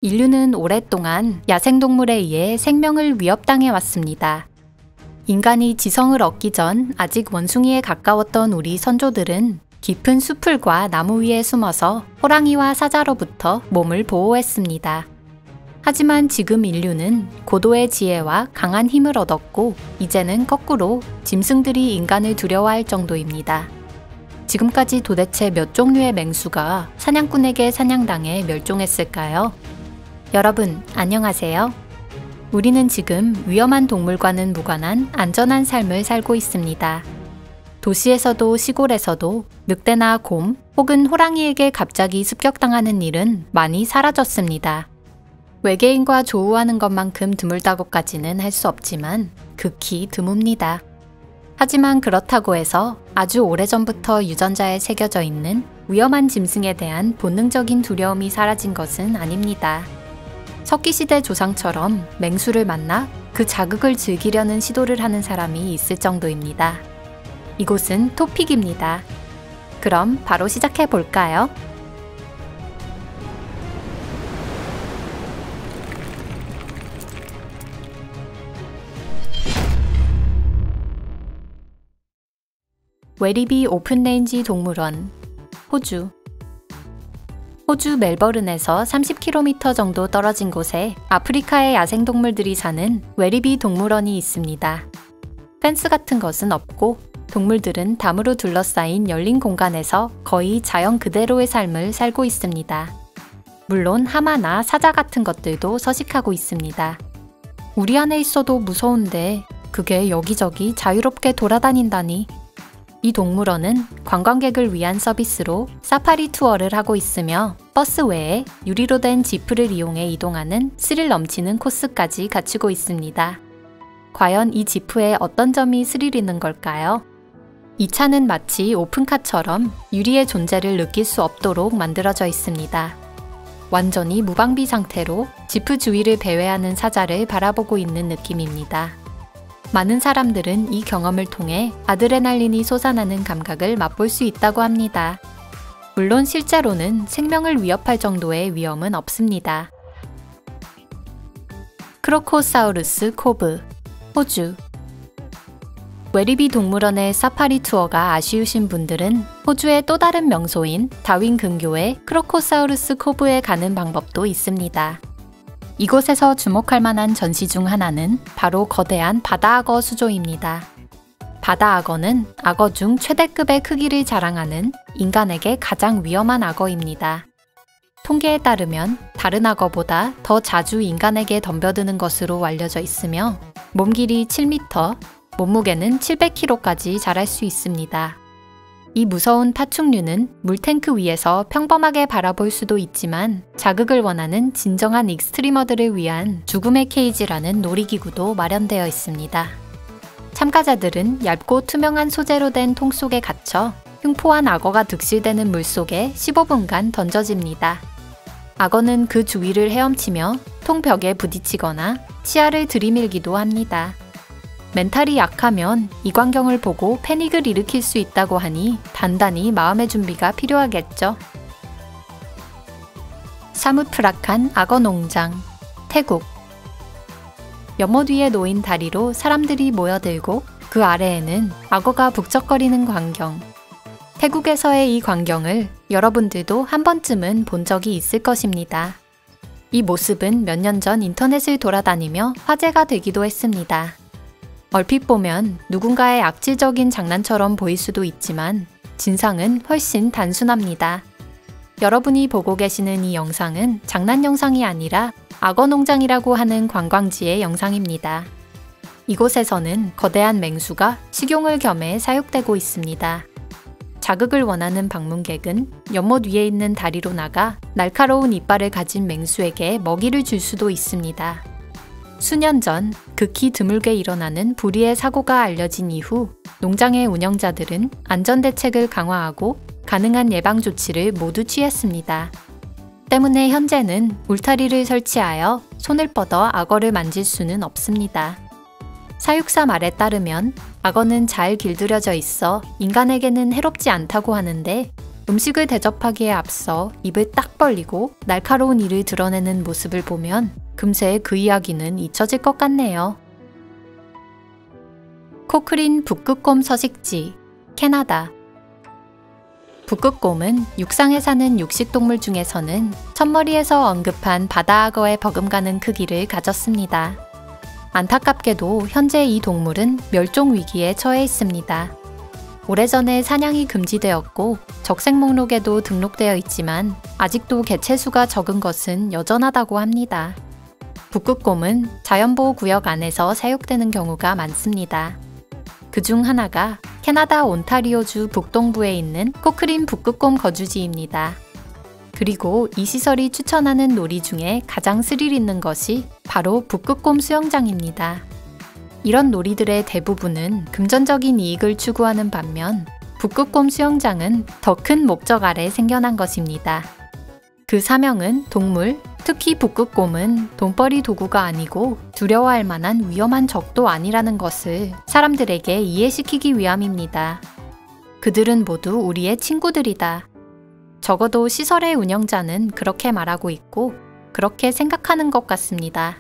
인류는 오랫동안 야생동물에 의해 생명을 위협당해 왔습니다. 인간이 지성을 얻기 전 아직 원숭이에 가까웠던 우리 선조들은 깊은 수풀과 나무 위에 숨어서 호랑이와 사자로부터 몸을 보호했습니다. 하지만 지금 인류는 고도의 지혜와 강한 힘을 얻었고 이제는 거꾸로 짐승들이 인간을 두려워할 정도입니다. 지금까지 도대체 몇 종류의 맹수가 사냥꾼에게 사냥당해 멸종했을까요? 여러분, 안녕하세요. 우리는 지금 위험한 동물과는 무관한 안전한 삶을 살고 있습니다. 도시에서도 시골에서도 늑대나 곰 혹은 호랑이에게 갑자기 습격당하는 일은 많이 사라졌습니다. 외계인과 조우하는 것만큼 드물다고까지는 할 수 없지만 극히 드뭅니다. 하지만 그렇다고 해서 아주 오래전부터 유전자에 새겨져 있는 위험한 짐승에 대한 본능적인 두려움이 사라진 것은 아닙니다. 석기시대 조상처럼 맹수를 만나 그 자극을 즐기려는 시도를 하는 사람이 있을 정도입니다. 이곳은 토픽입니다. 그럼 바로 시작해 볼까요? 웨리비 오픈레인지 동물원, 호주. 호주 멜버른에서 30km 정도 떨어진 곳에 아프리카의 야생동물들이 사는 웨리비 동물원이 있습니다. 펜스 같은 것은 없고 동물들은 담으로 둘러싸인 열린 공간에서 거의 자연 그대로의 삶을 살고 있습니다. 물론 하마나 사자 같은 것들도 서식하고 있습니다. 우리 안에 있어도 무서운데 그게 여기저기 자유롭게 돌아다닌다니. 이 동물원은 관광객을 위한 서비스로 사파리 투어를 하고 있으며 버스 외에 유리로 된 지프를 이용해 이동하는 스릴 넘치는 코스까지 갖추고 있습니다. 과연 이 지프에 어떤 점이 스릴 있는 걸까요? 이 차는 마치 오픈카처럼 유리의 존재를 느낄 수 없도록 만들어져 있습니다. 완전히 무방비 상태로 지프 주위를 배회하는 사자를 바라보고 있는 느낌입니다. 많은 사람들은 이 경험을 통해 아드레날린이 솟아나는 감각을 맛볼 수 있다고 합니다. 물론 실제로는 생명을 위협할 정도의 위험은 없습니다. 크로코사우루스 코브, 호주. 웨리비 동물원의 사파리 투어가 아쉬우신 분들은 호주의 또 다른 명소인 다윈 근교의 크로코사우루스 코브에 가는 방법도 있습니다. 이곳에서 주목할 만한 전시 중 하나는 바로 거대한 바다악어 수조입니다. 바다악어는 악어 중 최대급의 크기를 자랑하는 인간에게 가장 위험한 악어입니다. 통계에 따르면 다른 악어보다 더 자주 인간에게 덤벼드는 것으로 알려져 있으며 몸 길이 7m, 몸무게는 700kg까지 자랄 수 있습니다. 이 무서운 파충류는 물탱크 위에서 평범하게 바라볼 수도 있지만 자극을 원하는 진정한 익스트리머들을 위한 죽음의 케이지라는 놀이기구도 마련되어 있습니다. 참가자들은 얇고 투명한 소재로 된 통 속에 갇혀 흉포한 악어가 득실되는 물속에 15분간 던져집니다. 악어는 그 주위를 헤엄치며 통 벽에 부딪히거나 치아를 들이밀기도 합니다. 멘탈이 약하면 이 광경을 보고 패닉을 일으킬 수 있다고 하니 단단히 마음의 준비가 필요하겠죠. 사무프라칸 악어 농장, 태국. 연못 위에 놓인 다리로 사람들이 모여들고 그 아래에는 악어가 북적거리는 광경. 태국에서의 이 광경을 여러분들도 한 번쯤은 본 적이 있을 것입니다. 이 모습은 몇 년 전 인터넷을 돌아다니며 화제가 되기도 했습니다. 얼핏 보면 누군가의 악질적인 장난처럼 보일 수도 있지만 진상은 훨씬 단순합니다. 여러분이 보고 계시는 이 영상은 장난 영상이 아니라 악어 농장이라고 하는 관광지의 영상입니다. 이곳에서는 거대한 맹수가 식용을 겸해 사육되고 있습니다. 자극을 원하는 방문객은 연못 위에 있는 다리로 나가 날카로운 이빨을 가진 맹수에게 먹이를 줄 수도 있습니다. 수년 전 극히 드물게 일어나는 불의의 사고가 알려진 이후 농장의 운영자들은 안전대책을 강화하고 가능한 예방 조치를 모두 취했습니다. 때문에 현재는 울타리를 설치하여 손을 뻗어 악어를 만질 수는 없습니다. 사육사 말에 따르면 악어는 잘 길들여져 있어 인간에게는 해롭지 않다고 하는데 음식을 대접하기에 앞서 입을 딱 벌리고 날카로운 이를 드러내는 모습을 보면 금세 그 이야기는 잊혀질 것 같네요. 코크린 북극곰 서식지, 캐나다. 북극곰은 육상에 사는 육식동물 중에서는 첫머리에서 언급한 바다악어에 버금가는 크기를 가졌습니다. 안타깝게도 현재 이 동물은 멸종 위기에 처해 있습니다. 오래전에 사냥이 금지되었고 적색 목록에도 등록되어 있지만 아직도 개체수가 적은 것은 여전하다고 합니다. 북극곰은 자연보호구역 안에서 사육되는 경우가 많습니다. 그중 하나가 캐나다 온타리오주 북동부에 있는 코크린 북극곰 거주지입니다. 그리고 이 시설이 추천하는 놀이 중에 가장 스릴 있는 것이 바로 북극곰 수영장입니다. 이런 놀이들의 대부분은 금전적인 이익을 추구하는 반면 북극곰 수영장은 더 큰 목적 아래 생겨난 것입니다. 그 사명은 동물, 특히 북극곰은 돈벌이 도구가 아니고 두려워할 만한 위험한 적도 아니라는 것을 사람들에게 이해시키기 위함입니다. 그들은 모두 우리의 친구들이다. 적어도 시설의 운영자는 그렇게 말하고 있고 그렇게 생각하는 것 같습니다.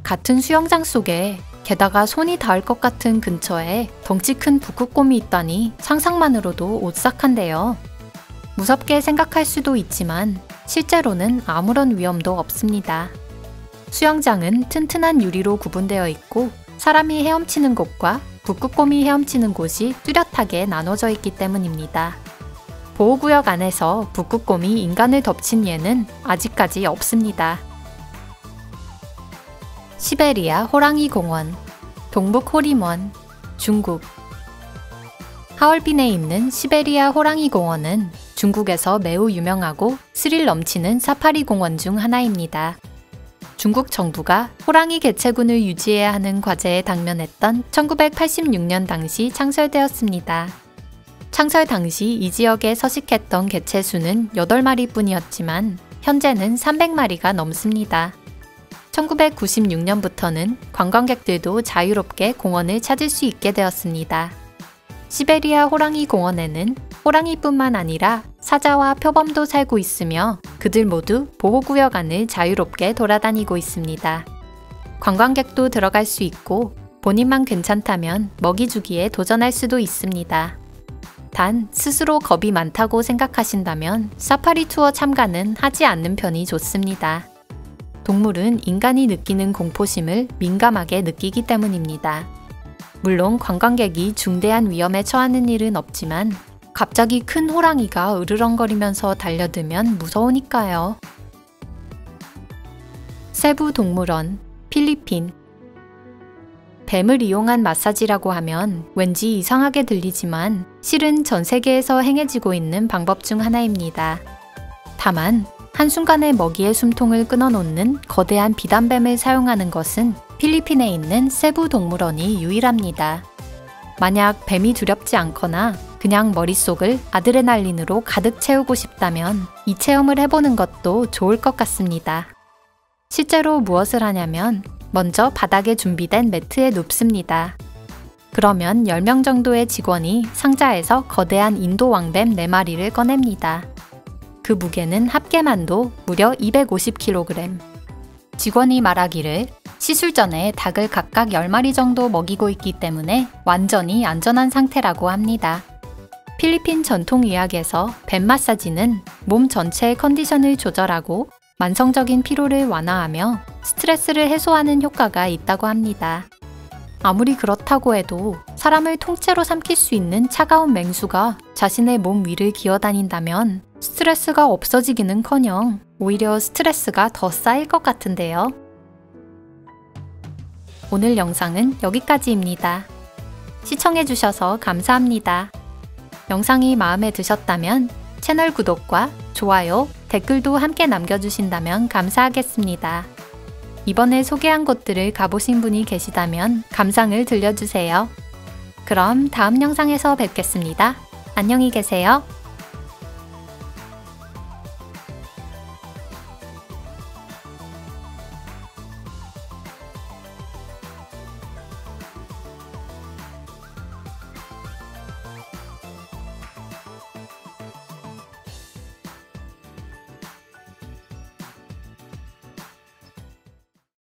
같은 수영장 속에 게다가 손이 닿을 것 같은 근처에 덩치 큰 북극곰이 있다니 상상만으로도 오싹한데요. 무섭게 생각할 수도 있지만 실제로는 아무런 위험도 없습니다. 수영장은 튼튼한 유리로 구분되어 있고 사람이 헤엄치는 곳과 북극곰이 헤엄치는 곳이 뚜렷하게 나눠져 있기 때문입니다. 보호구역 안에서 북극곰이 인간을 덮친 예는 아직까지 없습니다. 시베리아 호랑이 공원, 동북 호림원, 중국. 하얼빈에 있는 시베리아 호랑이 공원은 중국에서 매우 유명하고 스릴 넘치는 사파리 공원 중 하나입니다. 중국 정부가 호랑이 개체군을 유지해야 하는 과제에 당면했던 1986년 당시 창설되었습니다. 창설 당시 이 지역에 서식했던 개체 수는 8마리 뿐이었지만 현재는 300마리가 넘습니다. 1996년부터는 관광객들도 자유롭게 공원을 찾을 수 있게 되었습니다. 시베리아 호랑이 공원에는 호랑이뿐만 아니라 사자와 표범도 살고 있으며 그들 모두 보호구역 안을 자유롭게 돌아다니고 있습니다. 관광객도 들어갈 수 있고 본인만 괜찮다면 먹이 주기에 도전할 수도 있습니다. 단 스스로 겁이 많다고 생각하신다면 사파리 투어 참가는 하지 않는 편이 좋습니다. 동물은 인간이 느끼는 공포심을 민감하게 느끼기 때문입니다. 물론 관광객이 중대한 위험에 처하는 일은 없지만 갑자기 큰 호랑이가 으르렁거리면서 달려들면 무서우니까요. 세부동물원, 필리핀. 뱀을 이용한 마사지라고 하면 왠지 이상하게 들리지만 실은 전 세계에서 행해지고 있는 방법 중 하나입니다. 다만 한순간에 먹이의 숨통을 끊어놓는 거대한 비단뱀을 사용하는 것은 필리핀에 있는 세부동물원이 유일합니다. 만약 뱀이 두렵지 않거나 그냥 머릿속을 아드레날린으로 가득 채우고 싶다면 이 체험을 해보는 것도 좋을 것 같습니다. 실제로 무엇을 하냐면 먼저 바닥에 준비된 매트에 눕습니다. 그러면 10명 정도의 직원이 상자에서 거대한 인도 왕뱀 4마리를 꺼냅니다. 그 무게는 합계만도 무려 250kg. 직원이 말하기를 시술 전에 닭을 각각 10마리 정도 먹이고 있기 때문에 완전히 안전한 상태라고 합니다. 필리핀 전통의학에서 뱀 마사지는 몸 전체의 컨디션을 조절하고 만성적인 피로를 완화하며 스트레스를 해소하는 효과가 있다고 합니다. 아무리 그렇다고 해도 사람을 통째로 삼킬 수 있는 차가운 맹수가 자신의 몸 위를 기어다닌다면 스트레스가 없어지기는커녕 오히려 스트레스가 더 쌓일 것 같은데요. 오늘 영상은 여기까지입니다. 시청해주셔서 감사합니다. 영상이 마음에 드셨다면 채널 구독과 좋아요, 댓글도 함께 남겨주신다면 감사하겠습니다. 이번에 소개한 곳들을 가보신 분이 계시다면 감상을 들려주세요. 그럼 다음 영상에서 뵙겠습니다. 안녕히 계세요.